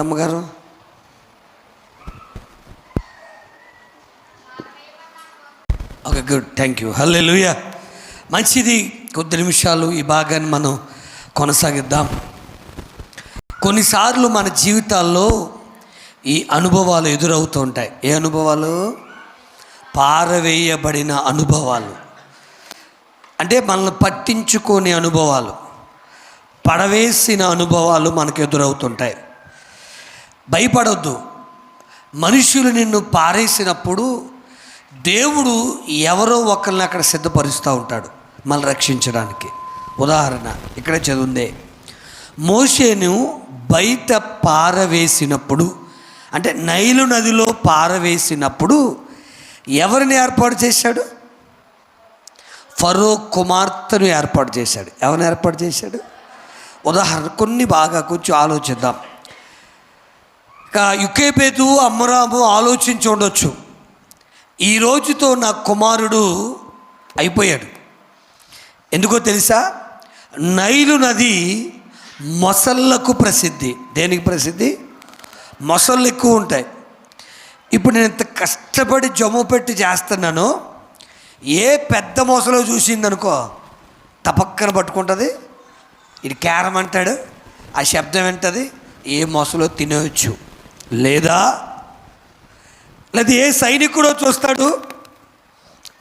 అమ్మగారు okay, good, thank you. హల్లెలూయా. మంచిది. కొద్ది నిమిషాలు ఈ భాగాన్ని మనం కొనసాగిద్దాం. కొన్నిసార్లు మన జీవితాల్లో ఈ అనుభవాలు ఎదురవుతూ ఉంటాయి. ఏ అనుభవాలు? పారవేయబడిన అనుభవాలు, అంటే మనల్ని పట్టించుకోని అనుభవాలు, పడవేసిన అనుభవాలు మనకు ఎదురవుతుంటాయి. భయపడొద్దు. మనుషులు నిన్ను పారేసినప్పుడు దేవుడు ఎవరో ఒకరిని అక్కడ సిద్ధపరుస్తూ ఉంటాడు మనల్ని రక్షించడానికి. ఉదాహరణ ఇక్కడే చదివిందే, మోషేను బయట పారవేసినప్పుడు, అంటే నైలు నదిలో పారవేసినప్పుడు ఎవరిని ఏర్పాటు చేశాడు? ఫరో కుమార్తెను ఏర్పాటు చేశాడు. ఎవరిని ఏర్పాటు చేశాడు? ఉదాహరణ కొన్ని బాగా కొంచెం ఆలోచిద్దాం. ఇక యుకేబేతు అమ్మరాము ఆలోచించి ఉండొచ్చు, ఈ రోజుతో నా కుమారుడు అయిపోయాడు. ఎందుకో తెలుసా? నైలు నది మొసళ్ళకు ప్రసిద్ధి. దేనికి ప్రసిద్ధి? మొసళ్ళు ఎక్కువ ఉంటాయి. ఇప్పుడు నేను ఇంత కష్టపడి జమ్ము పెట్టి చేస్తున్నాను, ఏ పెద్ద మొసలో చూసిందనుకో తపక్కన పట్టుకుంటుంది, ఇది క్యారం అంటాడు, ఆ శబ్దం వింటుంది, ఏ మొసలో తినేయచ్చు. లేదా ఏ సైనికుడో చూస్తాడు,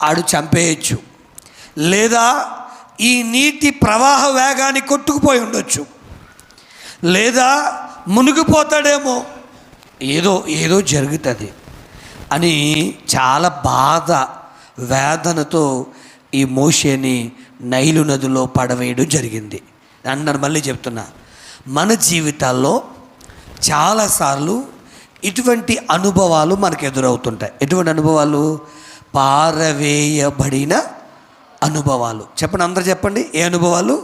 ఆడు చంపేయచ్చు. లేదా ఈ నీటి ప్రవాహ వేగాన్ని కొట్టుకుపోయి ఉండొచ్చు, లేదా మునిగిపోతాడేమో, ఏదో జరుగుతుంది అని చాలా బాధ వేదనతో ఈ మోషేని నైలు నదిలో పడవేయడం జరిగింది అన్నారు. మళ్ళీ చెప్తున్నా, మన జీవితాల్లో చాలాసార్లు ఇటువంటి అనుభవాలు మనకు ఎదురవుతుంటాయి. ఎటువంటి అనుభవాలు? పారవేయబడిన అనుభవాలు. చెప్పండి, అందరూ చెప్పండి. ఏ అనుభవాలు?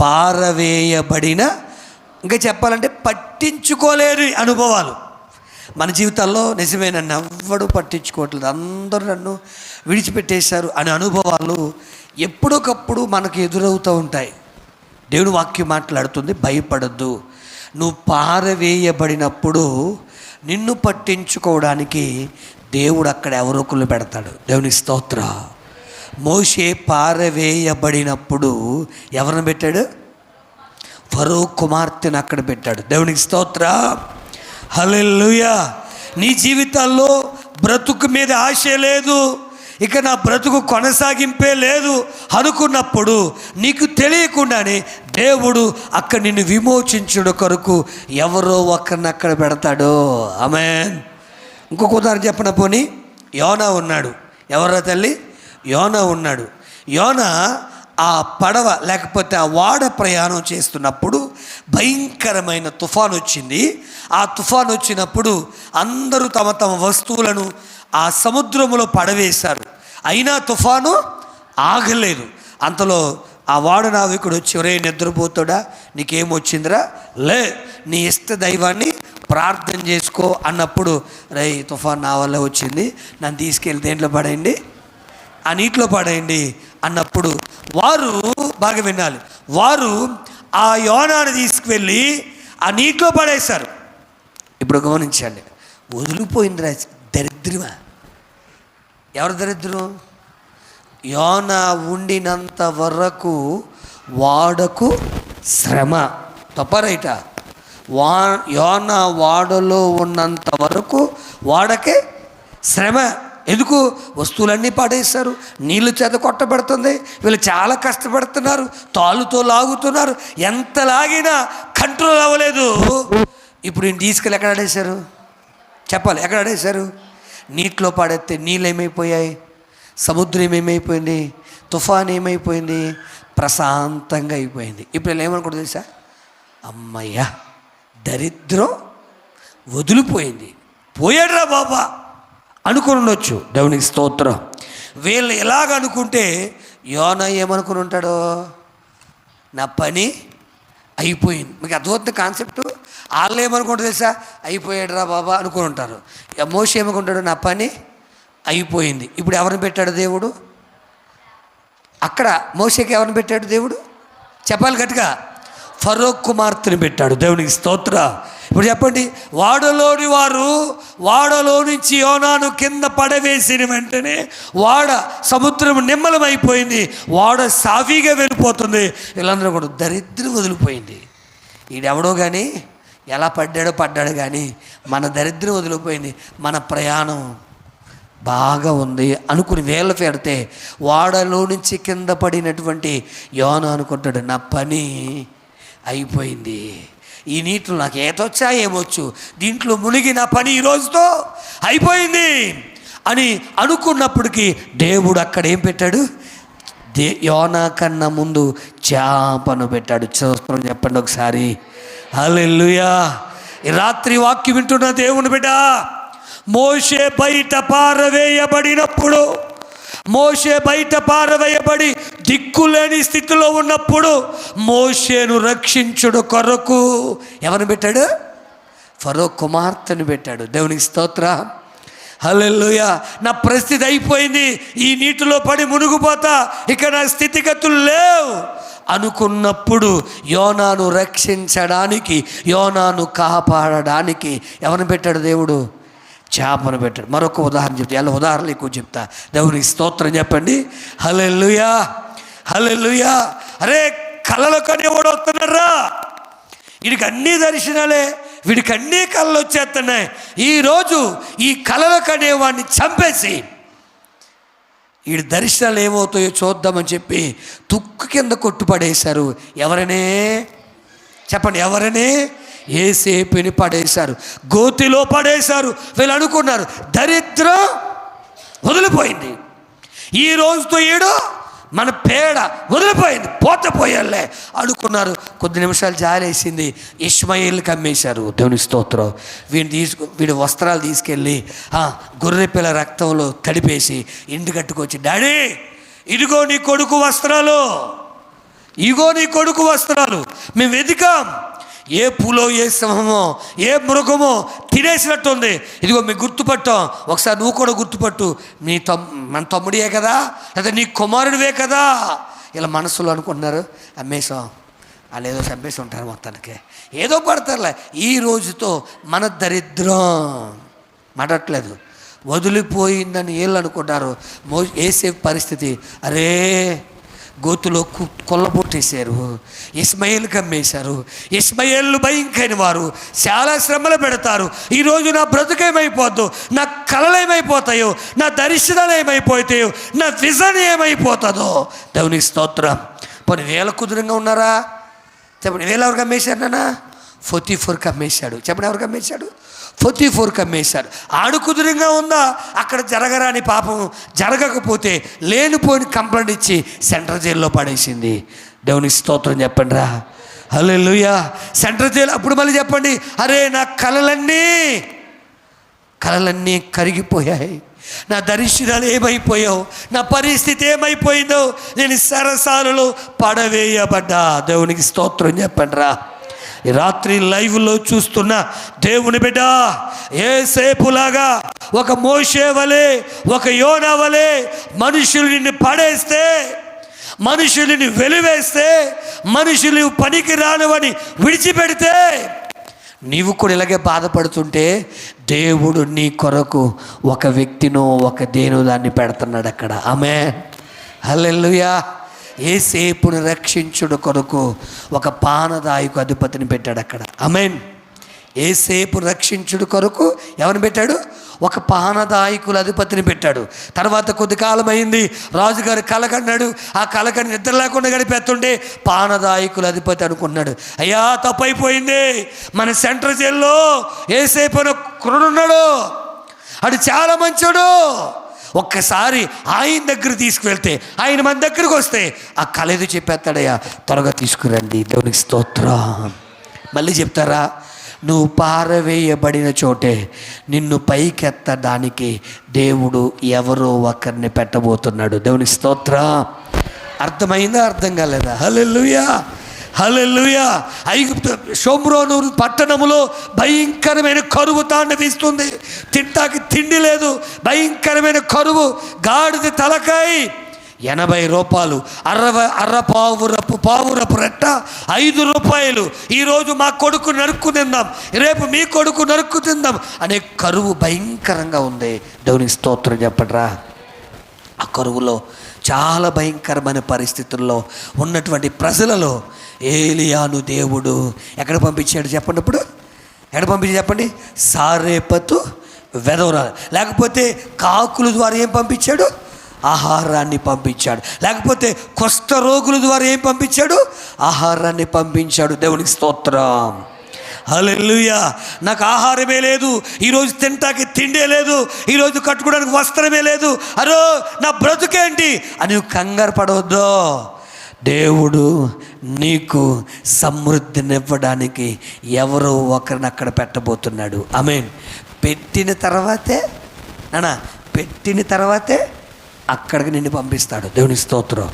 పారవేయబడిన, ఇంకా చెప్పాలంటే పట్టించుకోలేని అనుభవాలు మన జీవితాల్లో. నిజమేనన్ను ఎవ్వడూ పట్టించుకోవట్లేదు, అందరూ నన్ను విడిచిపెట్టేశారు అనే అనుభవాలు ఎప్పటికప్పుడు మనకు ఎదురవుతూ ఉంటాయి. దేవుని వాక్యం మాట్లాడుతుంది, భయపడద్దు. నువ్వు పారవేయబడినప్పుడు నిన్ను పట్టించుకోవడానికి దేవుడు అక్కడ ఎవరొకరు పెడతాడు. దేవునికి స్తోత్ర. మోషే పారవేయబడినప్పుడు ఎవరిని పెట్టాడు? ఫరో కుమార్తెను అక్కడ పెట్టాడు. దేవునికి స్తోత్ర. హల్లెలూయా. నీ జీవితాల్లో బ్రతుకు మీద ఆశ లేదు, ఇక నా బ్రతుకు కొనసాగింపే లేదు అనుకున్నప్పుడు నీకు తెలియకుండానే దేవుడు అక్కడ నిన్ను విమోచించుడు కొరకు ఎవరో ఒకరిని అక్కడ పెడతాడు. ఆమేన్. ఇంకొక ఉదాహరణ చెప్పన పోనీ, యోనా ఉన్నాడు. ఎవరో తల్లి? యోనా ఉన్నాడు. యోనా ఆ పడవ లేకపోతే ఆ వాడ ప్రయాణం చేస్తున్నప్పుడు భయంకరమైన తుఫాను వచ్చింది. ఆ తుఫాను వచ్చినప్పుడు అందరూ తమ తమ వస్తువులను ఆ సముద్రములో పడవేశారు. అయినా తుఫాను ఆగలేదు. అంతలో ఆ వాడ నావికుడు వచ్చి, ఒరే నిద్రపోతాడా, నీకేమొచ్చిందిరా, లే నీ ఇష్ట దైవాన్ని ప్రార్థన చేసుకో అన్నప్పుడు, రే తుఫాన్ నా వల్ల వచ్చింది, నన్ను తీసుకెళ్ళి దేంట్లో పడేయండి, ఆ నీటిలో పడేయండి అన్నప్పుడు వారు బాగా వినాలి, వారు ఆ యోనాను తీసుకువెళ్ళి ఆ నీటిలో పడేశారు. ఇప్పుడు గమనించండి, వదిలిపోయిందిరా దరిద్రమా. ఎవరు దరిద్రం? యోనా ఉండినంత వరకు వాడకు శ్రమ. తప్పరైట? యోనా వాడలో ఉన్నంత వరకు వాడకే శ్రమ. ఎందుకు? వస్తువులన్నీ పడేశారు, నీళ్ళు చేత కొట్టబడుతుంది, వీళ్ళు చాలా కష్టపడుతున్నారు, తాళ్ళుతో లాగుతున్నారు, ఎంత లాగినా కంట్రోల్ అవ్వలేదు. ఇప్పుడు ఈయన తీసుకెళ్ళి ఎక్కడ ఆడేశారు? చెప్పాలి, ఎక్కడ ఆడేశారు? నీటిలో పడేస్తే నీళ్ళు ఏమైపోయాయి? సముద్రం ఏమైపోయింది? తుఫాన్ ఏమైపోయింది? ప్రశాంతంగా అయిపోయింది. ఇప్పుడు వీళ్ళు ఏమనుకుంటుంది తెలుసా? అమ్మయ్యా దరిద్రం వదిలిపోయింది, పోయాడురా బాబా అనుకుని ఉండొచ్చు. దేవునికి స్తోత్రం. వీళ్ళు ఎలాగ అనుకుంటే యోనా ఏమనుకుని ఉంటాడో, నా పని అయిపోయింది. మీకు అర్థమవుతుంది కాన్సెప్ట్? వాళ్ళు ఏమనుకుంటారు తెలుసా? అయిపోయాడురా బాబా అనుకుని ఉంటారు. మోషే ఏమనుకుంటాడు? నా పని అయిపోయింది. ఇప్పుడు ఎవరిని పెట్టాడు దేవుడు అక్కడ? మోషేకి ఎవరిని పెట్టాడు దేవుడు? చెప్పాలి గట్టిగా. ఫరో కుమార్తెను పెట్టాడు. దేవునికి స్తోత్ర. ఇప్పుడు చెప్పండి, వాడలోని వారు వాడలో నుంచి యోనాను కింద పడవేసిన వెంటనే వాడ సముద్రం నిమ్మలమైపోయింది, వాడ సాఫీగా వెళ్ళిపోతుంది. వీళ్ళందరూ కూడా దరిద్రం వదిలిపోయింది. ఈడెవడో కానీ ఎలా పడ్డాడు కానీ మన దరిద్రం వదిలిపోయింది, మన ప్రయాణం బాగా ఉంది అనుకుని వేళ్ళ పెడితే వాడలో నుంచి కింద పడినటువంటి యోన అనుకుంటాడు, నా పని అయిపోయింది, ఈ నీటిలో నాకు ఏతొచ్చా ఏమొచ్చు, దీంట్లో మునిగి నా పని ఈ రోజుతో అయిపోయింది అని అనుకున్నప్పటికీ దేవుడు అక్కడ ఏం పెట్టాడు? యోనా కన్నా ముందు చేపను పెట్టాడు. చూస్తాం చెప్పండి ఒకసారి, హల్లెలూయా. ఈ రాత్రి వాక్యం వింటున్న దేవుని బిడ్డ, మోషే బయట పారవేయబడినప్పుడు, మోషే బయట పారవేయబడి దిక్కులేని స్థితిలో ఉన్నప్పుడు మోషేను రక్షించుడు కొరకు ఎవరిని పెట్టాడు? ఫరో కుమార్తెను పెట్టాడు. దేవునికి స్తోత్రం, హల్లెలూయా. నా పరిస్థితి అయిపోయింది, ఈ నీటిలో పడి మునిగిపోతా, ఇక నా స్థితిగతులు లేవు అనుకున్నప్పుడు యోనాను రక్షించడానికి, యోనాను కాపాడడానికి ఎవరిని పెట్టాడు? దేవుడు చేపను పెట్టాడు. మరొక ఉదాహరణ చెప్తా, ఎలా ఉదాహరణలు ఎక్కువ చెప్తా. దేవునికి స్తోత్రం చెప్పండి, హల్లెలూయా, హల్లెలూయా. అరే కళ్ళలో కనేవాడు వస్తున్నారా, వీడికి అన్నీ దర్శనాలే, వీడికి అన్నీ కళలు వచ్చేస్తున్నాయి. ఈరోజు ఈ కళల కనేవాడిని చంపేసి వీడి దర్శనాలు ఏమవుతాయో చూద్దామని చెప్పి తుక్కు కింద కొట్టుపడేశారు. ఎవరనే చెప్పండి, ఎవరనే? యోసేపుని పడేశారు, గోతిలో పడేశారు. వీళ్ళు అనుకున్నారు దరిద్రం వదిలిపోయింది, ఈ రోజుతో ఏడో మన పేడ వదిలిపోయింది, పోయాలే అనుకున్నారు. కొద్ది నిమిషాలు జాలేసింది, ఇష్మాయేల్కి అమ్మేశారు. దేవుని స్తోత్రం. వీడి వస్త్రాలు తీసుకెళ్ళి గొర్రె పిల్ల రక్తంలో తడిపేసి ఇంటి కట్టుకొచ్చి, డాడీ ఇదిగో నీ కొడుకు వస్త్రాలు, ఇగో నీ కొడుకు వస్త్రాలు, మేము వెతికాం, ఏ పూలో ఏ సింహమో ఏ మృగమో తినేసినట్టుంది, ఇదిగో మేము గుర్తుపట్టాం, ఒకసారి నువ్వు కూడా గుర్తుపట్టు, మన తమ్ముడియే కదా, లేదా నీ కుమారుడివే కదా. ఇలా మనసులో అనుకుంటున్నారు, అమ్మేశాం, వాళ్ళు ఏదో చంపేసి ఉంటారు, మొత్తానికి ఏదో పడతారులే. ఈ రోజుతో మన దరిద్రం మాట్లాడట్లేదు, వదిలిపోయిందని వీళ్ళు అనుకుంటారు. యోసేపు పరిస్థితి, అరే గోతులో కొల్లబొట్టేశారు, ఇష్మాయేలుకి అమ్మేశారు. ఇష్మాయేలు భయంకరమైన వారు, చాలా శ్రమలు పెడతారు. ఈరోజు నా బ్రతుకేమైపోద్దు, నా కళలు ఏమైపోతాయో, నా దర్శనాలు ఏమైపోతాయో, నా విజన్ ఏమైపోతుందో. దేవునికి స్తోత్రం. పోనీ వేల కుదురంగా ఉన్నారా? చెప్పండి, వేల ఎవరికి అమ్మేశారు? నాన్న పొతీఫర్కి అమ్మేశాడు. చెప్పండి, ఎవరికి అమ్మేశాడు? పొతీఫర్కి అమ్మేశాడు. ఆడు కుదురుగా ఉందా? అక్కడ జరగరాని పాపం జరగకపోతే లేనిపోయిన కంప్లైంట్ ఇచ్చి సెంట్రల్ జైల్లో పడేసింది. దేవునికి స్తోత్రం చెప్పండి రా, హల్లెలూయా. Central jail. అప్పుడు మళ్ళీ చెప్పండి, అరే నా కలలన్నీ కరిగిపోయాయి, నా దర్శనాలు ఏమైపోయావు, నా పరిస్థితి ఏమైపోయిందో, నేను సరసాలలో పడవేయబడ్డా. దేవునికి స్తోత్రం చెప్పండి రా. ఈ రాత్రి లైవ్లో చూస్తున్న దేవుని బిడ్డ, యోసేపులాగా ఒక మోషే వలె, ఒక యోనా వలె మనుషులు నిన్ను పడేస్తే, మనుషులని వెలివేస్తే, మనుషులు పనికి రానివని విడిచిపెడితే నీవు కూడా ఇలాగే బాధపడుతుంటే దేవుడు నీ కొరకు ఒక వ్యక్తినో ఒక దేనిదాన్ని పెడుతున్నాడు అక్కడ. ఆమేన్, హల్లెలూయా. యోసేపును రక్షించుడు కొరకు ఒక పానదాయకు అధిపతిని పెట్టాడు అక్కడ. ఆమేన్. యోసేపు రక్షించుడు కొరకు ఎవరిని పెట్టాడు? ఒక పానదాయకుల అధిపతిని పెట్టాడు. తర్వాత కొద్ది కాలం అయింది, రాజుగారు కలకన్నాడు. ఆ కలకని నిద్ర లేకుండా గడిపేస్తుంటే పానదాయకుల అధిపతి అనుకున్నాడు, అయ్యా తప్పైపోయింది, మన సెంట్రల్ జైల్లో యోసేపు అనే కుర్రుడున్నాడు, అది చాలా మంచోడు, ఒక్కసారి ఆయన దగ్గర తీసుకువెళ్తే, ఆయన మన దగ్గరకు వస్తే ఆ కళ ఏదో చెప్పేస్తాడయ్యా, త్వరగా తీసుకురండి. దేవునికి స్తోత్రం. మళ్ళీ చెప్తారా, నువ్వు పారవేయబడిన చోటే నిన్ను పైకెత్తడానికి దేవుడు ఎవరో ఒకరిని పెట్టబోతున్నాడు. దేవునికి స్తోత్రం. అర్థమైందా? అర్థం కాలేదా? హల్లెలూయా, హల్లెలూయా. షోమ్రోను పట్టణములో భయంకరమైన కరువు తాండవిస్తుంది, తింటాకి తిండి లేదు, భయంకరమైన కరువు, గాడిద తలకాయ 80 రూపాయలు, పావురపు రెట్ట 5 రూపాయలు. ఈరోజు మా కొడుకు నరుక్కు తిందాం, రేపు మీ కొడుకు నరుక్కు తిందాం అనే కరువు భయంకరంగా ఉంది. దేవునికి స్తోత్రం చెప్పండిరా. ఆ కరువులో చాలా భయంకరమైన పరిస్థితుల్లో ఉన్నటువంటి ప్రజలలో ఏలియాను దేవుడు ఎక్కడ పంపించాడు చెప్పండి? ఇప్పుడు ఎక్కడ పంపించాడు చెప్పండి? సారేపతు వెదవరాలు, లేకపోతే కాకుల ద్వారా ఏం పంపించాడు? ఆహారాన్ని పంపించాడు. లేకపోతే కుష్ఠరోగుల ద్వారా ఏం పంపించాడు? ఆహారాన్ని పంపించాడు. దేవునికి స్తోత్రం, హల్లెలూయా. నాకు ఆహారమే లేదు, ఈరోజు తింటాకి తిండే లేదు, ఈరోజు కట్టుకోవడానికి వస్త్రమే లేదు, అరో నా బ్రతుకేంటి అని కంగారు పడవద్దు. దేవుడు నీకు సమృద్ధినివ్వడానికి ఎవరో ఒకరిని అక్కడ పెట్టబోతున్నాడు. ఆమేన్. పెట్టిన తర్వాతే అక్కడికి నిన్ను పంపిస్తాడు. దేవుని స్తోత్రం.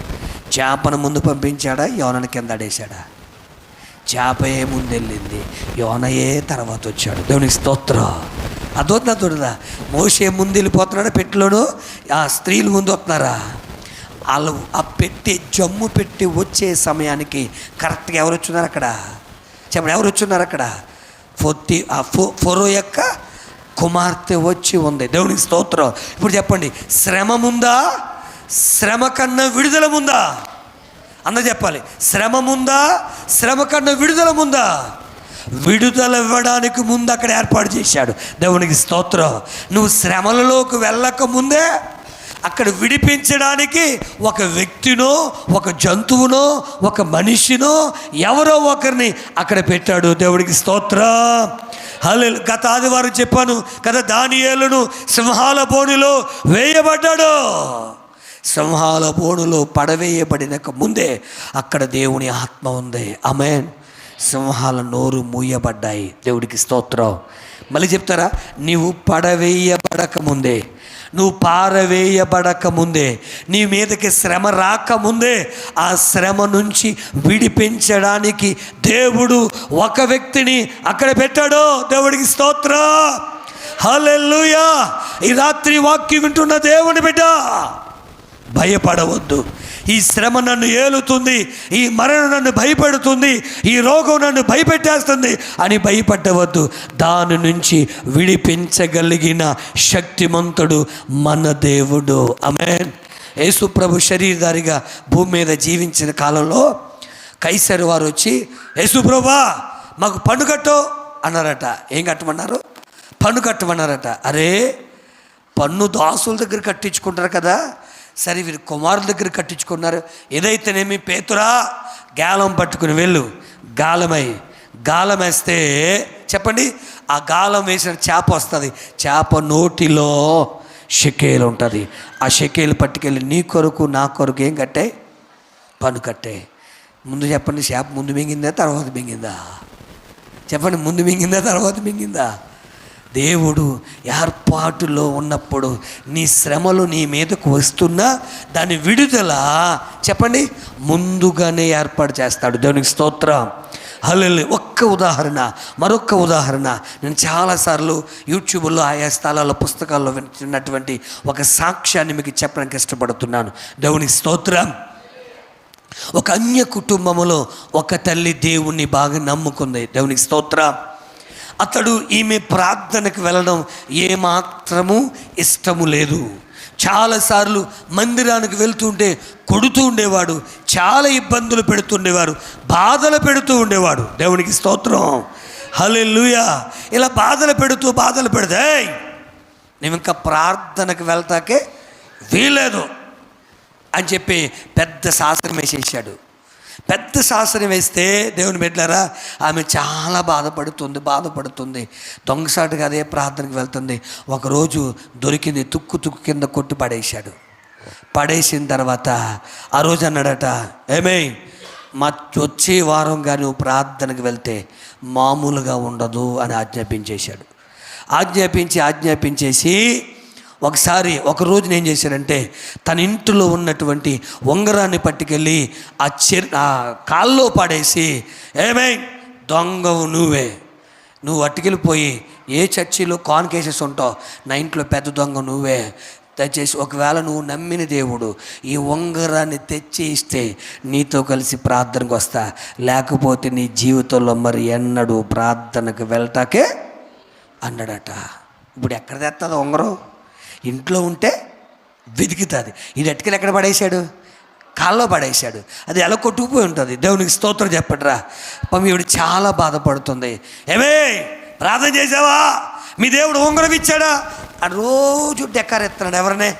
చేపను ముందు పంపించాడా, యోనని కింద ఆడేశాడా? చేపయే ముందు వెళ్ళింది, యోనయే తర్వాత వచ్చాడు. దేవుని స్తోత్రం. అదొద్దా మోషే ముందు వెళ్ళిపోతున్నాడా పెట్టిలోను? ఆ స్త్రీలు ముందు వస్తున్నారా? వాళ్ళు ఆ పెట్టి జమ్ము పెట్టి వచ్చే సమయానికి కరెక్ట్గా ఎవరు వచ్చున్నారు అక్కడ చెప్పండి? ఎవరు వచ్చున్నారు అక్కడ? ఫరో యొక్క కుమార్తె వచ్చి ఉంది. దేవునికి స్తోత్రం. ఇప్పుడు చెప్పండి, శ్రమ ముందా, శ్రమ కన్నా విడుదల ముందా? అందరూ చెప్పాలి. శ్రమ ముందా, శ్రమ కన్నా విడుదల ముందా? విడుదల ఇవ్వడానికి ముందు అక్కడ ఏర్పాటు చేశాడు. దేవునికి స్తోత్రం. నువ్వు శ్రమలలోకి వెళ్ళక ముందే అక్కడ విడిపించడానికి ఒక వ్యక్తినో, ఒక జంతువునో, ఒక మనిషినో, ఎవరో ఒకరిని అక్కడ పెట్టాడు. దేవుడికి స్తోత్రం, హల్లెలూయా. గత ఆదివారం చెప్పాను కదా, దానియేలును సింహాల బోనులో వేయబడ్డాడు. సింహాల బోనులో పడవేయబడినక ముందే అక్కడ దేవుని ఆత్మ ఉంది. ఆమేన్. సింహాల నోరు మూయబడ్డాయి. దేవుడికి స్తోత్రం. మళ్ళీ చెప్తారా? నీవు పడవేయబడక ముందే, నువ్వు పారవేయబడక ముందే, నీ మీదకి శ్రమ రాకముందే ఆ శ్రమ నుంచి విడిపించడానికి దేవుడు ఒక వ్యక్తిని అక్కడ పెట్టాడు. దేవుడికి స్తోత్రం, హల్లెలూయా. ఈ రాత్రి వాక్యం వింటున్న దేవుని బిడ్డ, భయపడవద్దు. ఈ శ్రమ నన్ను ఏలుతుంది, ఈ మరణం నన్ను భయపెడుతుంది, ఈ రోగం నన్ను భయపెట్టేస్తుంది అని భయపడవద్దు. దాని నుంచి విడిపించగలిగిన శక్తిమంతుడు మన దేవుడు. ఆమేన్. యేసు ప్రభు శరీరధారిగా భూమి మీద జీవించిన కాలంలో కైసరు వారు వచ్చి, యేసు ప్రభువా మాకు పన్ను కట్టు అన్నారట. ఏం కట్టమన్నారు? పన్ను కట్టమన్నారట. అరే, పన్ను దాసుల దగ్గర కట్టించుకుంటారు కదా, సరే వీరు కుమారుల దగ్గర కట్టించుకున్నారు. ఏదైతేనేమి, పేతురా గాలం పట్టుకుని వెళ్ళు. గాలం వేస్తే చెప్పండి, ఆ గాలం వేసిన చేప వస్తుంది. చేప నోటిలో షెకేలు ఉంటుంది. ఆ షెకేలు పట్టుకెళ్ళి నీ కొరకు నా కొరకు ఏం కట్టాయి? పన్ను కట్టాయి. ముందు చెప్పండి, చేప ముందు మింగిందా తర్వాత మింగిందా? చెప్పండి, ముందు మింగిందా తర్వాత మింగిందా? దేవుడు ఏర్పాటులో ఉన్నప్పుడు నీ శ్రమలు నీ మీదకు వస్తున్నా దాని విడుదల చెప్పండి ముందుగానే ఏర్పాటు చేస్తాడు. దేవునికి స్తోత్రం, హల్లెలూయా. మరొక ఉదాహరణ నేను చాలాసార్లు యూట్యూబ్లో ఆయా స్థలాల్లో పుస్తకాల్లో వింటున్నటువంటి ఒక సాక్ష్యాన్ని మీకు చెప్పడానికి ఇష్టపడుతున్నాను. దేవునికి స్తోత్రం. ఒక అన్య కుటుంబంలో ఒక తల్లి దేవుణ్ణి బాగా నమ్ముకుంది. దేవునికి స్తోత్రం. అతడు ఈమె ప్రార్థనకు వెళ్ళడం ఏమాత్రము ఇష్టము లేదు. చాలాసార్లు మందిరానికి వెళ్తుంటే కొడుతూ ఉండేవాడు, చాలా ఇబ్బందులు పెడుతుండేవారు, బాధలు పెడుతూ ఉండేవాడు. దేవునికి స్తోత్రం, హల్లెలూయా. ఇలా బాధలు పెడితే నేను ఇంకా ప్రార్థనకు వెళ్తాకే వీలేదు అని చెప్పి పెద్ద శాసనం వేసేసాడు. పెద్ద శాసనం వేస్తే దేవుని బిడ్డలారా, ఆమె చాలా బాధపడుతుంది. దొంగసాటుగా అదే ప్రార్థనకు వెళ్తుంది. ఒకరోజు దొరికింది, తుక్కు కింద కొట్టి పడేశాడు. పడేసిన తర్వాత ఆ రోజు అన్నాడట, ఏమే మా వచ్చే వారం కానీ నువ్వు ప్రార్థనకు వెళ్తే మామూలుగా ఉండదు అని ఆజ్ఞాపించేశాడు. ఆజ్ఞాపించేసి ఒకరోజు నేను చేశానంటే తన ఇంటిలో ఉన్నటువంటి ఉంగరాన్ని పట్టుకెళ్ళి ఆ కాల్లో పడేసి, ఏమై దొంగవు నువ్వు అట్టుకెళ్ళిపోయి ఏ చర్చిలో కాన్కేసెస్ ఉంటావు, నా ఇంట్లో పెద్ద దొంగ నువ్వే, దయచేసి ఒకవేళ నువ్వు నమ్మిన దేవుడు ఈ ఉంగరాన్ని తెచ్చి ఇస్తే నీతో కలిసి ప్రార్థనకు వస్తా, లేకపోతే నీ జీవితంలో మరి ఎన్నడూ ప్రార్థనకు వెళ్ళటాకే అన్నాడట. ఇప్పుడు ఎక్కడ తెస్తుంది ఉంగరం? ఇంట్లో ఉంటే వెతుకుతుంది. ఇది ఎట్టుకెళ్ళి ఎక్కడ పడేశాడు? కాల్లో పడేశాడు. అది ఎలా కొట్టుకుపోయి ఉంటుంది. దేవునికి స్తోత్రం చెప్పండిరా. పాపం ఈవిడ చాలా బాధపడుతుంది. ఏమే ప్రార్థన చేసావా? మీ దేవుడు ఉంగరం ఇచ్చాడా అని రోజు డెకారెత్తున్నాడు. ఎవరనే?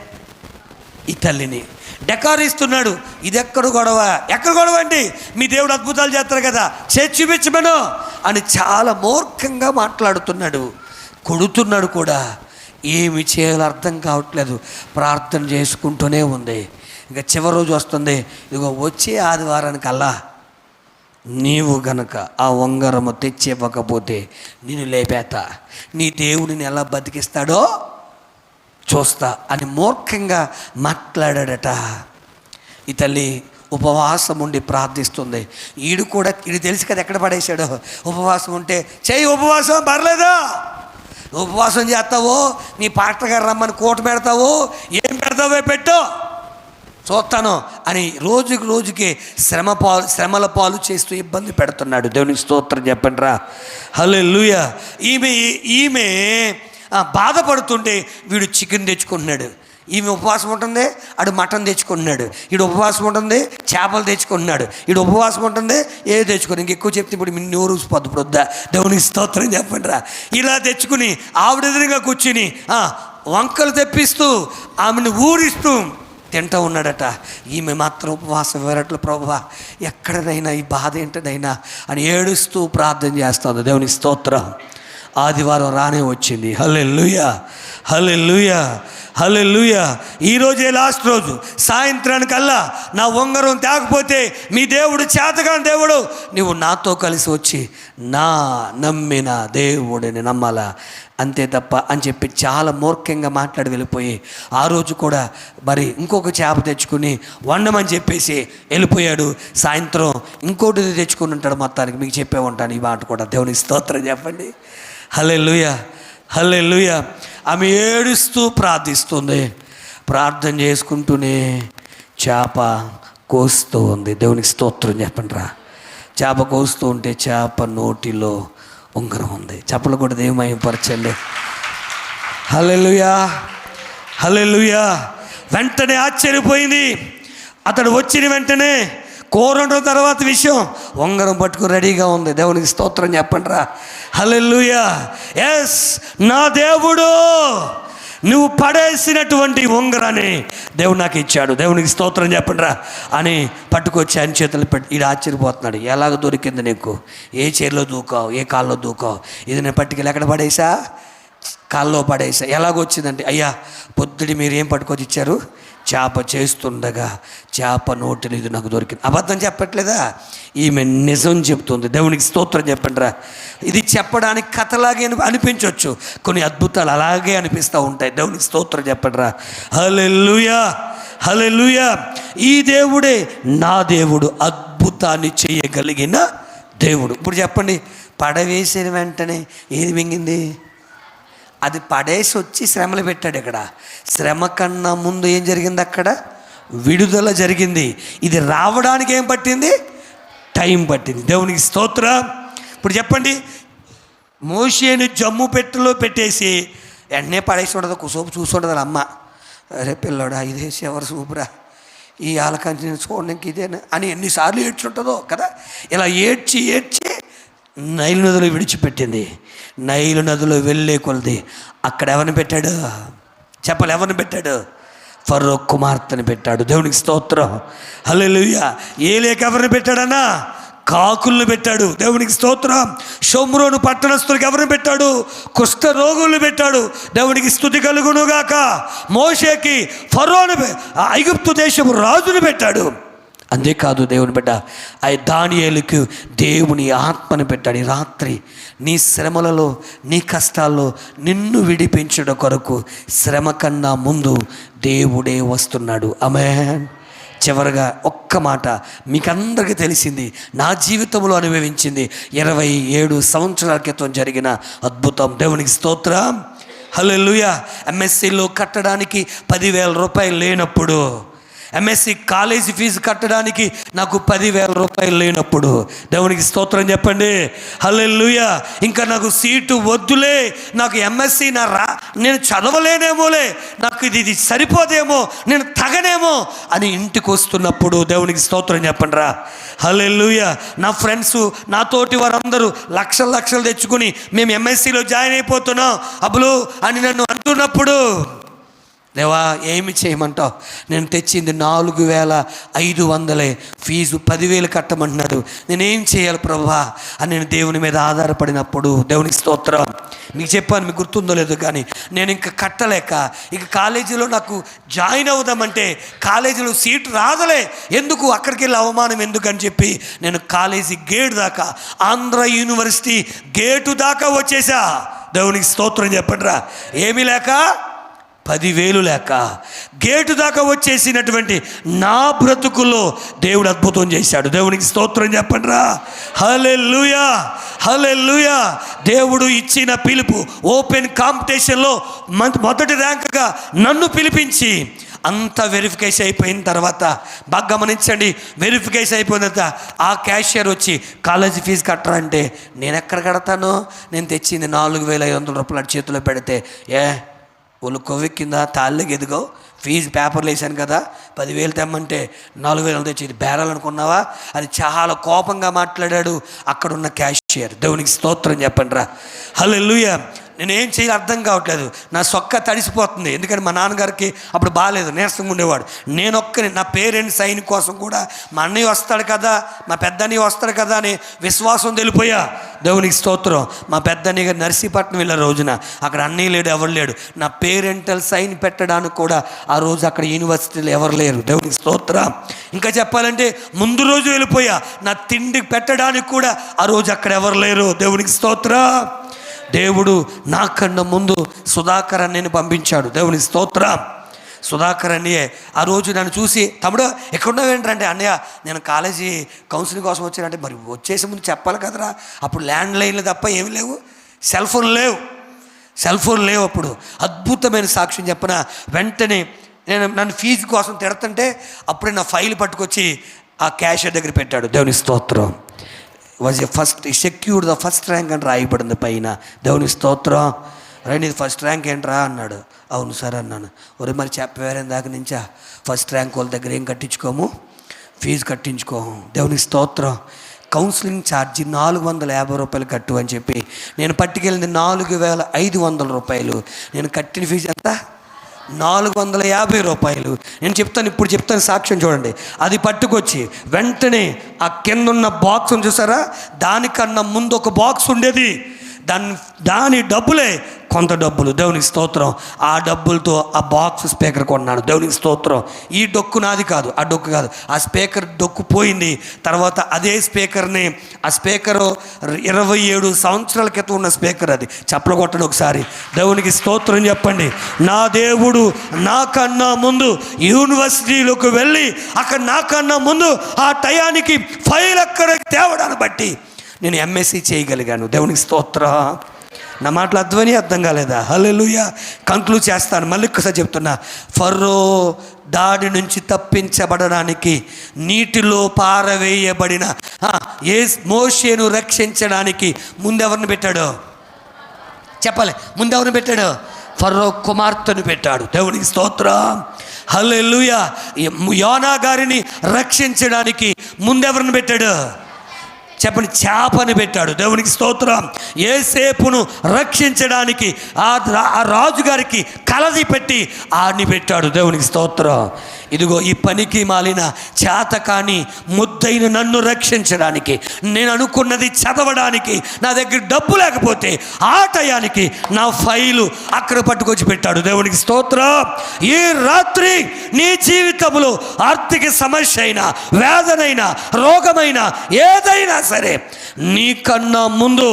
ఈ తల్లిని డెకారిస్తున్నాడు. ఇది ఎక్కడ గొడవ? ఎక్కడ గొడవ అండి? మీ దేవుడు అద్భుతాలు చేస్తారు కదా, చేసి చూపించమను అని చాలా మూర్ఖంగా మాట్లాడుతున్నాడు. కొడుతున్నాడు కూడా. ఏమి చేయాలో అర్థం కావట్లేదు. ప్రార్థన చేసుకుంటూనే ఉంది. ఇంకా చివరి రోజు వస్తుంది. ఇదిగో వచ్చే ఆదివారానికల్లా నీవు గనక ఆ ఉంగరము తెచ్చి ఇవ్వకపోతే నేను లేపేతా, నీ దేవుడిని ఎలా బతికిస్తాడో చూస్తా అని మూర్ఖంగా మాట్లాడాడట. ఈ తల్లి ఉపవాసం ఉండి ప్రార్థిస్తుంది. ఈడు తెలిసి కదా ఎక్కడ పడేశాడో. ఉపవాసం ఉంటే చెయ్యి ఉపవాసం, పర్లేదా? ఉపవాసం చేస్తావో, నీ పాస్టర్ గారు రమ్మని కోట పెడతావో, ఏం పెడతావో పెట్టు చూస్తాను అని రోజుకి శ్రమల పాలు చేస్తూ ఇబ్బంది పెడుతున్నాడు. దేవునికి స్తోత్రం చెప్పండిరా. హల్లెలూయా. ఈమె బాధపడుతుంటే వీడు చికెన్ తెచ్చుకుంటున్నాడు. ఈమె ఉపవాసం ఉంటుంది, ఆడు మటన్ తెచ్చుకుంటున్నాడు. ఈడు ఉపవాసం ఉంటుంది, చేపలు తెచ్చుకుంటున్నాడు. ఈడు ఉపవాసం ఉంటుంది, ఏది తెచ్చుకొని ఇంకెక్కువ చెప్తే ఇప్పుడు మీ నోరు ఊసిపోద్దు. ఇప్పుడు వద్దా? దేవునికి స్తోత్రం చెప్పండిరా. ఇలా తెచ్చుకుని ఆవిడ ఎదురుగా కూర్చుని వంకలు తెప్పిస్తూ ఆమెను ఊరిస్తూ తింటూ ఉన్నాడట. ఈమె మాత్రం ఉపవాసం వేరట్లు, ప్రభువా ఎక్కడనైనా ఈ బాధ ఏంటనైనా అని ఏడుస్తూ ప్రార్థన చేస్తుంది. దేవునికి స్తోత్రం. ఆదివారం రానే వచ్చింది. హల్లెలూయా, హల్లెలూయా, హల్లెలూయా. ఈరోజే లాస్ట్ రోజు. సాయంత్రానికల్లా నా ఉంగరం తేకపోతే మీ దేవుడు చేతగాని దేవుడు, నువ్వు నాతో కలిసి వచ్చి నా నమ్మిన దేవుడిని నమ్మాలా, అంతే తప్ప అని చెప్పి చాలా మూర్ఖంగా మాట్లాడి వెళ్ళిపోయి ఆ రోజు కూడా మరి ఇంకొక చేప తెచ్చుకుని వండమని చెప్పేసి వెళ్ళిపోయాడు. సాయంత్రం ఇంకోటి తెచ్చుకుని ఉంటాడు. మొత్తానికి మీకు చెప్పే ఉంటాను ఈ మాట కూడా. దేవునికి స్తోత్రం చెప్పండి. హల్లెలూయా, హల్లెలూయా. ఆమె ఏడుస్తూ ప్రార్థిస్తుంది. ప్రార్థన చేసుకుంటూనే చేప కోస్తూ ఉంది. దేవునికి స్తోత్రం చెప్పండి రా. చేప కోస్తూ ఉంటే చేప నోటిలో ఉంగరం ఉంది. చేపలు కూడా దేవుమయపరచండి. హల్లెలూయా, హల్లెలూయా. వెంటనే ఆశ్చర్యపోయింది. అతడు వచ్చిన వెంటనే కోరడం తర్వాత విషయం ఉంగరం పట్టుకుని రెడీగా ఉంది. దేవునికి స్తోత్రం చెప్పండి రా. హల్లెలూయా. ఎస్, నా దేవుడు నువ్వు పడేసినటువంటి ఉంగరాన్ని దేవుడు నాకు ఇచ్చాడు. దేవునికి స్తోత్రం చెప్పండి రా అని పట్టుకొచ్చి ఆయన చేతులు పెట్టి ఈడు ఆశ్చర్యపోతున్నాడు. ఎలాగ దొరికింది నీకు? ఏ చైర్లో దూకావు, ఏ కాల్లో దూకావు? ఇది నేను పట్టుకెళ్ళి ఎక్కడ పడేసా? కాల్లో పడేసా. ఎలాగొచ్చిందంటే, అయ్యా పొద్దుడి మీరు ఏం పట్టుకొచ్చి ఇచ్చారు? చేప చేస్తుండగా చేప నోటిని ఇది నాకు దొరికింది. అబద్ధం చెప్పట్లేదా? ఈమె నిజం చెప్తుంది. దేవునికి స్తోత్రం చెప్పండి రా. ఇది చెప్పడానికి కథలాగే అనిపించవచ్చు, కొన్ని అద్భుతాలు అలాగే అనిపిస్తూ ఉంటాయి. దేవునికి స్తోత్రం చెప్పండి రా. హల్లెలూయా, హల్లెలూయా. ఈ దేవుడే నా దేవుడు, అద్భుతాన్ని చేయగలిగిన దేవుడు. ఇప్పుడు చెప్పండి, పడవేసిన వెంటనే ఏది మింగింది? అది పడేసి వచ్చి శ్రమలు పెట్టాడు. ఇక్కడ శ్రమ కన్నా ముందు ఏం జరిగింది? అక్కడ విడుదల జరిగింది. ఇది రావడానికి ఏం పట్టింది? టైం పట్టింది. దేవునికి స్తోత్రం. ఇప్పుడు చెప్పండి, మోషేని జమ్ము పెట్టెలో పెట్టేసి వెంటనే పడేసి ఉండదు, కుసోపు చూసుండదు అమ్మ. అరే పిల్లోడా, ఇదేసి ఎవరు సూపురా, ఈ ఆలకంచి చూడడానికి ఇదేనా అని ఎన్నిసార్లు ఏడ్చుంటుందో కదా. ఇలా ఏడ్చి నైలు నదిలో విడిచిపెట్టింది. నైలు నదిలో వెళ్ళే కొలది అక్కడ ఎవరిని పెట్టాడు? చెప్పాలి, ఎవరిని పెట్టాడు? ఫరో కుమార్తెని పెట్టాడు. దేవునికి స్తోత్రం. హల్లెలూయా. ఏలేక ఎవరిని పెట్టాడన్నా? కాకులను పెట్టాడు. దేవునికి స్తోత్రం. షోమ్రోను పట్టణస్తులకు ఎవరిని పెట్టాడు? కుష్ఠ రోగులను పెట్టాడు. దేవునికి స్తుతి కలుగునుగాక. మోషేకి ఫరోను, ఐగుప్తు దేశపు రాజును పెట్టాడు. అంతేకాదు దేవుని బిడ్డ దానియేలుకు దేవుని ఆత్మను పెట్టాడు. ఈ రాత్రి నీ శ్రమలలో, నీ కష్టాల్లో నిన్ను విడిపించడం కొరకు శ్రమ కన్నా ముందు దేవుడే వస్తున్నాడు. ఆమేన్. చివరగా ఒక్క మాట మీకందరికీ తెలిసింది, నా జీవితంలో అనుభవించింది 27 సంవత్సరాల క్రితం జరిగిన అద్భుతం. దేవునికి స్తోత్రం. హల్లెలూయా. ఎంఎస్సీలో కట్టడానికి 10,000 రూపాయలు లేనప్పుడు, ఎంఎస్సి కాలేజీ ఫీజు కట్టడానికి నాకు 10,000 రూపాయలు లేనప్పుడు, దేవునికి స్తోత్రం చెప్పండి. హల్లెలూయా. ఇంకా నాకు సీటు వద్దులే, నాకు ఎంఎస్సి నేను చదవలేనేమోలే, నాకు ఇది సరిపోదేమో, నేను తగనేమో అని ఇంటికి వస్తున్నప్పుడు దేవునికి స్తోత్రం చెప్పండి రా. హల్లెలూయా. నా ఫ్రెండ్స్, నాతోటి వారందరూ లక్షలు తెచ్చుకుని మేము ఎంఎస్సిలో జాయిన్ అయిపోతున్నాం అబ్బులు అని నన్ను అంటున్నప్పుడు, దేవా ఏమి చేయమంటావు? నేను తెచ్చింది 4,500 ఫీజు, 10,000 కట్టమంటున్నాడు, నేనేం చేయాలి ప్రభువా అని నేను దేవుని మీద ఆధారపడినప్పుడు, దేవునికి స్తోత్రం. మీకు చెప్పాను, మీకు గుర్తుందో లేదో కానీ, నేను ఇంకా కట్టలేక ఇక కాలేజీలో నాకు జాయిన్ అవుదామంటే కాలేజీలో సీట్ రాదలే, ఎందుకు అక్కడికి వెళ్ళి అవమానం ఎందుకని చెప్పి నేను కాలేజీ గేట్ దాకా, ఆంధ్ర యూనివర్సిటీ గేటు దాకా వచ్చేసా. దేవునికి స్తోత్రం చెప్పండిరా. ఏమీ లేక, 10,000 లేక గేటు దాకా వచ్చేసినటువంటి నా బ్రతుకుల్లో దేవుడు అద్భుతం చేశాడు. దేవునికి స్తోత్రం చెప్పండిరా. హల్లెలూయా, హల్లెలూయా. దేవుడు ఇచ్చిన పిలుపు, ఓపెన్ కాంపిటీషన్లో మొదటి ర్యాంక్గా నన్ను పిలిపించి, అంత వెరిఫికేషన్ అయిపోయిన తర్వాత, బాగా గమనించండి, వెరిఫికేషన్ అయిపోయిన తర్వాత ఆ క్యాషియర్ వచ్చి కాలేజీ ఫీజు కట్టరా అంటే, నేను ఎక్కడ కడతాను? నేను తెచ్చింది 4,500 రూపాయలు చేతిలో పెడితే, ఒళ్ళు కొవ్వెక్కిందా? తాళ్ళకి ఎదుగో, ఫీజు పేపర్లు వేసాను కదా, 10,000 తెమ్మంటే 4,000 తెచ్చి బేరాలనుకున్నావా అని చాలా కోపంగా మాట్లాడాడు అక్కడున్న క్యాషియర్. దేవునికి స్తోత్రం చెప్పండి రా. హల్లెలూయా. నేనేం చేయాలి అర్థం కావట్లేదు, నా సొక్క తడిసిపోతుంది. ఎందుకంటే మా నాన్నగారికి అప్పుడు బాగాలేదు, నీరసంగా ఉండేవాడు. నేనొక్కని నా పేరెంట్స్ సైన్ కోసం కూడా మా అన్నయ్య వస్తాడు కదా, మా పెద్దన్నయ్య వస్తాడు కదా అని విశ్వాసం తెలిపోయా. దేవునికి స్తోత్రం. మా పెద్దన్నయ్య గారు నర్సీపట్నం వెళ్ళే రోజున అక్కడ అన్నయ్య లేడు, ఎవరు లేడు. నా పేరెంటల్ సైన్ పెట్టడానికి కూడా ఆ రోజు అక్కడ యూనివర్సిటీలో ఎవరు లేరు. దేవునికి స్తోత్రం. ఇంకా చెప్పాలంటే ముందు రోజు వెళ్ళిపోయా, నా తిండి పెట్టడానికి కూడా ఆ రోజు అక్కడ ఎవరు లేరు. దేవునికి స్తోత్రం. దేవుడు నాకన్నా ముందు సుధాకర్ అన్నయ్యని పంపించాడు. దేవునికి స్తోత్రం. సుధాకర్ అన్నయ్య ఆ రోజు నన్ను చూసి, తమ్ముడు ఎక్కడున్నావు ఏంటంటే, అన్నయ్య నేను కాలేజీ కౌన్సిలింగ్ కోసం వచ్చానంటే, మరి వచ్చేసే ముందు చెప్పాలి కదరా, అప్పుడు ల్యాండ్ లైన్లు తప్ప ఏమి లేవు, సెల్ ఫోన్ లేవు. అప్పుడు అద్భుతమైన సాక్ష్యం చెప్పిన వెంటనే నన్ను ఫీజు కోసం తిడుతుంటే అప్పుడే నా ఫైల్ పట్టుకొచ్చి ఆ క్యాషియర్ దగ్గర పెట్టాడు. దేవునికి స్తోత్రం. Was secured the first rank అని రాయబడింది పైన. దేవుని స్తోత్రం. రైట్, ఇది ఫస్ట్ ర్యాంక్ ఏంట్రా అన్నాడు. అవును సార్ అన్నాను. ఒరే మరి చెప్పేవారేం దాకా నుంచా, ఫస్ట్ ర్యాంక్ వాళ్ళ దగ్గర ఏం కట్టించుకోము, ఫీజు కట్టించుకోము. దేవుని స్తోత్రం. కౌన్సిలింగ్ ఛార్జీ 450 రూపాయలు కట్టు అని చెప్పి నేను పట్టుకెళ్ళింది 4,500 రూపాయలు. నేను కట్టిన ఫీజు ఎంత? 450 రూపాయలు. నేను ఇప్పుడు చెప్తాను సాక్ష్యం చూడండి. అది పట్టుకొచ్చి వెంటనే ఆ కిందున్న బాక్స్ చూసారా, దానికన్నా ముందు ఒక బాక్స్ ఉండేది, దాని డబ్బులే కొంత డబ్బులు. దేవునికి స్తోత్రం. ఆ డబ్బులతో ఆ బాక్స్ స్పీకర్ కొన్నాను. దేవునికి స్తోత్రం. ఈ డొక్కు నాది కాదు, ఆ డొక్కు కాదు, ఆ స్పీకర్ డొక్కు పోయింది. తర్వాత అదే స్పీకర్ని, ఆ స్పీకరు 27 సంవత్సరాల క్రితం ఉన్న స్పీకర్, అది చప్పలు కొట్టండి ఒకసారి. దేవునికి స్తోత్రం చెప్పండి. నా దేవుడు నాకన్నా ముందు యూనివర్సిటీలోకి వెళ్ళి అక్కడ నాకన్నా ముందు ఆ టయానికి ఫైల్ అక్కడ తేవడాన్ని బట్టి నేను ఎంఎస్సీ చేయగలిగాను. దేవునికి స్తోత్రం. నా మాటలు అర్థం కాలేదా? హల్లెలూయా. కంక్లూడ్ చేస్తాను, మళ్ళీ ఒక్కసారి చెప్తున్నా. ఫరో దాడి నుంచి తప్పించబడడానికి నీటిలో పారవేయబడిన మోషేను రక్షించడానికి ముందెవరిని పెట్టాడు చెప్పాలి? ముందెవరిని పెట్టాడు? ఫరో కుమార్తెను పెట్టాడు. దేవునికి స్తోత్రం. హల్లెలూయా. యోనా గారిని రక్షించడానికి ముందెవరిని పెట్టాడు చెప్పండి? చేపని పెట్టాడు. దేవునికి స్తోత్రం. యోసేపును రక్షించడానికి ఆ రాజుగారికి కలది పెట్టి ఆడిని పెట్టాడు. దేవునికి స్తోత్రం. ఇదిగో ఈ పనికి మాలిన చేతకాని ముద్దైన నన్ను రక్షించడానికి, నేను అనుకున్నది చదవడానికి నా దగ్గర డబ్బు లేకపోతే ఆ టయానికి నా ఫైలు అక్కడ పట్టుకొచ్చి పెట్టాడు. దేవునికి స్తోత్రం. ఈ రాత్రి నీ జీవితంలో ఆర్థిక సమస్య అయినా, వేదనైనా, రోగమైనా, ఏదైనా సరే నీకన్నా ముందు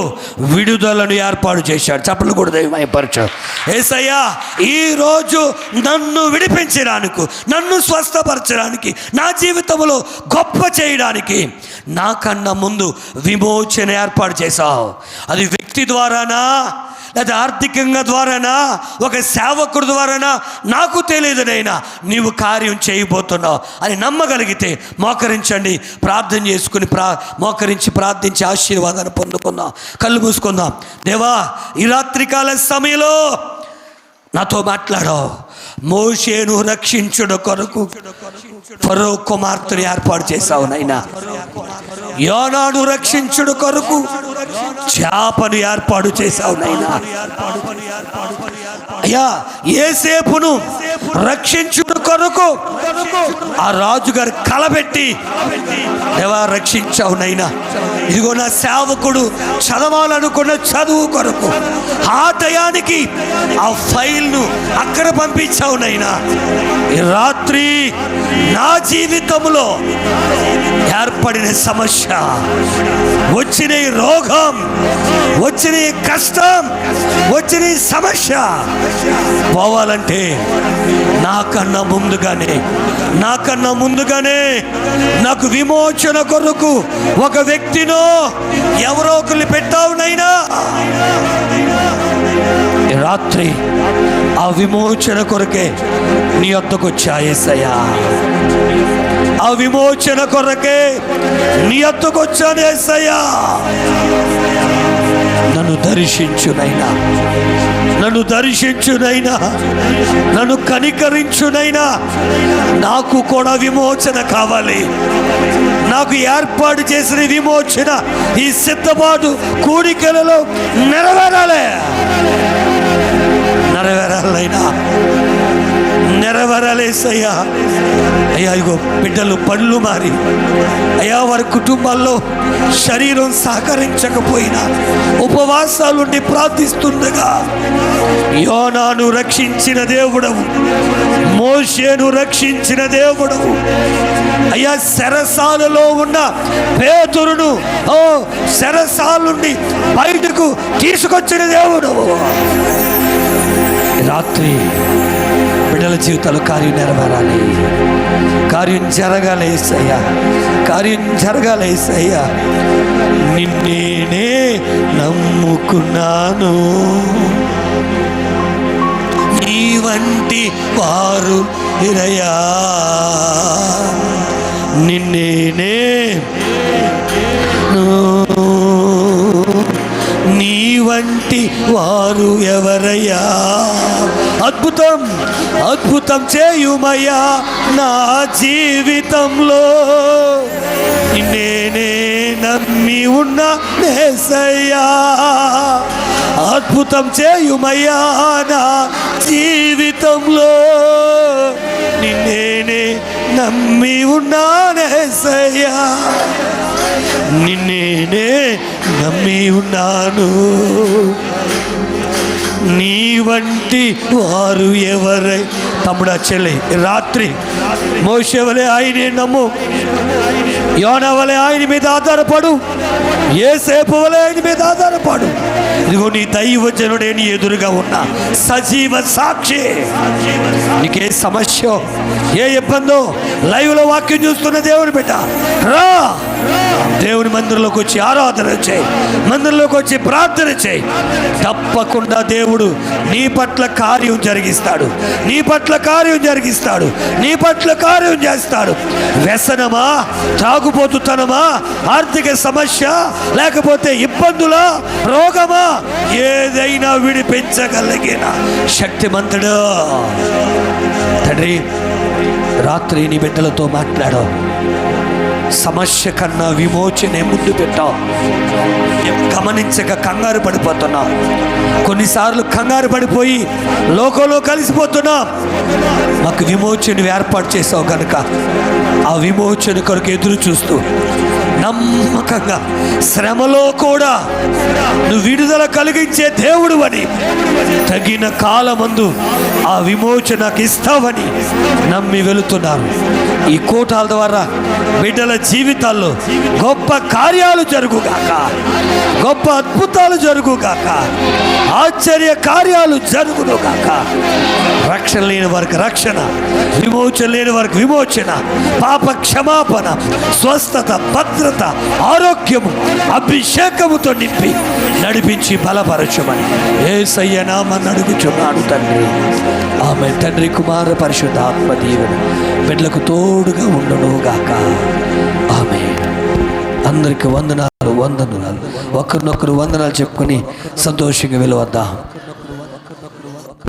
విడుదలను ఏర్పాటు చేశాడు. చప్పట్లు కూడా దైవమయపరచాడు. యేసయ్యా ఈరోజు నన్ను విడిపించడానికి, నన్ను స్వస్థపరచడానికి, నా జీవితంలో గొప్ప చేయడానికి నాకన్నా ముందు విమోచన ఏర్పాటు చేశావు. అది వ్యక్తి ద్వారానా, లేదా ఆర్థికంగా ద్వారానా, ఒక సేవకుడు ద్వారానా, నాకు తెలియదు నైనా నీవు కార్యం చేయబోతున్నావు అని నమ్మగలిగితే మోకరించండి, ప్రార్థన చేసుకుని మోకరించి ప్రార్థించి ఆశీర్వాదాన్ని పొందుకుందాం. కళ్ళు మూసుకుందాం. దేవా, ఈ రాత్రికాల సమయంలో నాతో మాట్లాడావు. మోషేను రక్షించుడు కొరకు ఫరో కుమార్తెను ఏర్పాటు చేశావు నైనా. యోనాను రక్షించుడు కొరకు చేపను ఏర్పాటు చేశావు నైనా. అయ్యా, యోసేపును రక్షించుడు కొరకు ఆ రాజుగారు కలబెట్టి దేవా రక్షించావు నైనా. ఇదిగో నా సేవకుడు చదవాలనుకున్న చదువు కొరకు ఆ టయానికి ఆ ఫైల్ను అక్కడ పంపించావు నైనా. ఈ రాత్రి నా జీవితంలో ఏర్పడిన సమస్య, వచ్చిన రోగం, వచ్చిన కష్టం, వచ్చిన సమస్య పోవాలంటే నాకన్నా ముందుగానే నాకు విమోచన కొరకు ఒక వ్యక్తినో ఎవరో ఒకరిని పెట్టావునైనా. రాత్రి ఆ విమోచన కొరకే నీ వద్దకు వచ్చా యేసయ్యా. ఆ విమోచన కొరకే నీ వద్దకు వచ్చాను యేసయ్యా. నన్ను దర్శించునైనా, నన్ను కనికరించునైనా. నాకు కూడా విమోచన కావాలి. నాకు ఏర్పాటు చేసిన విమోచన ఈ సిద్ధపాటు కూడికలలో నెరవేరాలేసయ్యా. అయ్యా, ఇగో బిడ్డలు పళ్ళు మారి అయ్యా వారి కుటుంబాల్లో శరీరం సహకరించకపోయినా ఉపవాసాలుండి ప్రార్థిస్తుండగా యోనాను రక్షించిన దేవుడవు, మోషేను రక్షించిన దేవుడవు అయ్యా. చెరసాలలో ఉన్న పేతురును చెరసాల నుండి బయటకు తీసుకొచ్చిన దేవుడవు. రాత్రి బిడ్డల జీవితాలు కార్యం నెరవేరాలి, కార్యం జరగాలి యేసయ్యా, కార్యం జరగాలి యేసయ్యా. నిన్నే నమ్ముకున్నాను, నీ వంటి వారు ఇరయా. నిన్నే నీ వంటి వారు ఎవరయ్యా. అద్భుతం అద్భుతం చేయుమయ్యా నా జీవితంలో. నిన్నే నమ్మి ఉన్న యేసయ్యా. అద్భుతం చేయుమయ్యా నా జీవితంలో. నిన్నే నమ్మి ఉన్నాను యేసయ్యా. నిన్నే నమ్మి ఉన్నాను, నీ వంటి వారు ఎవరై. తమ్ముడా, చెల్లి, రాత్రి మోషే వలె ఆయనే నమ్ము, యోనా వలె ఆయన మీద ఆధారపడు, యోసేపు వలె ఆయన మీద ఆధారపడు. ఇదిగో నీ దైవజనుడే నీ ఎదురుగా ఉన్నా సజీవ సాక్షి. నీకే సమస్య, ఏ ఇబ్బందో లైవ్లో వాక్యం చూస్తున్న దేవుని బిడ్డ రా, దేవుని మందిరంలోకి వచ్చి ఆరాధన చేయి, మందిరంలోకి వచ్చి ప్రార్థన చేయి. తప్పకుండా దేవుడు నీ పట్ల కార్యం జరిగిస్తాడు, నీ పట్ల కార్యం జరిగిస్తాడు, నీ పట్ల కార్యం చేస్తాడు. వ్యసనమా, త్రాగుబోతుతనమా, ఆర్థిక సమస్య, లేకపోతే ఇబ్బందులా, రోగమా, ఏదైనా విడిపించగలిగిన శక్తిమంతుడు తండ్రి. రాత్రి నీ బిడ్డలతో మాట్లాడు. సమస్య కన్నా విమోచనే ముందు పెట్టావు. గమనించక కంగారు పడిపోతున్నాం. కొన్నిసార్లు కంగారు పడిపోయి లోకంలో కలిసిపోతున్నాం. మాకు విమోచన ఏర్పాటు చేసావు కనుక ఆ విమోచన కొరకు ఎదురు చూస్తూ నమ్మకంగా శ్రమలో కూడా నువ్వు విడుదల కలిగించే దేవుడు అని, తగిన కాలమందు ఆ విమోచనకు ఇస్తావని నమ్మి వెళుతున్నారు. ఈ కూటాల ద్వారా బిడ్డల జీవితాల్లో గొప్ప కార్యాలు జరుగుగాక, గొప్ప అద్భుతాలు జరుగుగాక. ఆశ్చర్య కార్యాలు జరుగును గాక. రక్షణ లేని వారికి రక్షణ, విమోచన లేని వారికి విమోచన, పాప క్షమాపణ, స్వస్థత, భద్రత, ఆరోగ్యము, అభిషేకముతో నింపి నడిపించి బలపరచమని యేసయ్య నామమున అడుగుచున్నాడు తండ్రి. ఆమె తండ్రి, కుమార, పరిశుద్ధ ఆత్మ దీవెన బిడ్డలకు తోడుగా ఉండును గాక. ఆమె అందరికి వందనాలు, వందనాలు. ఒకరినొకరు వందనాలు చెప్పుకొని సంతోషంగా వెలువద్దాం.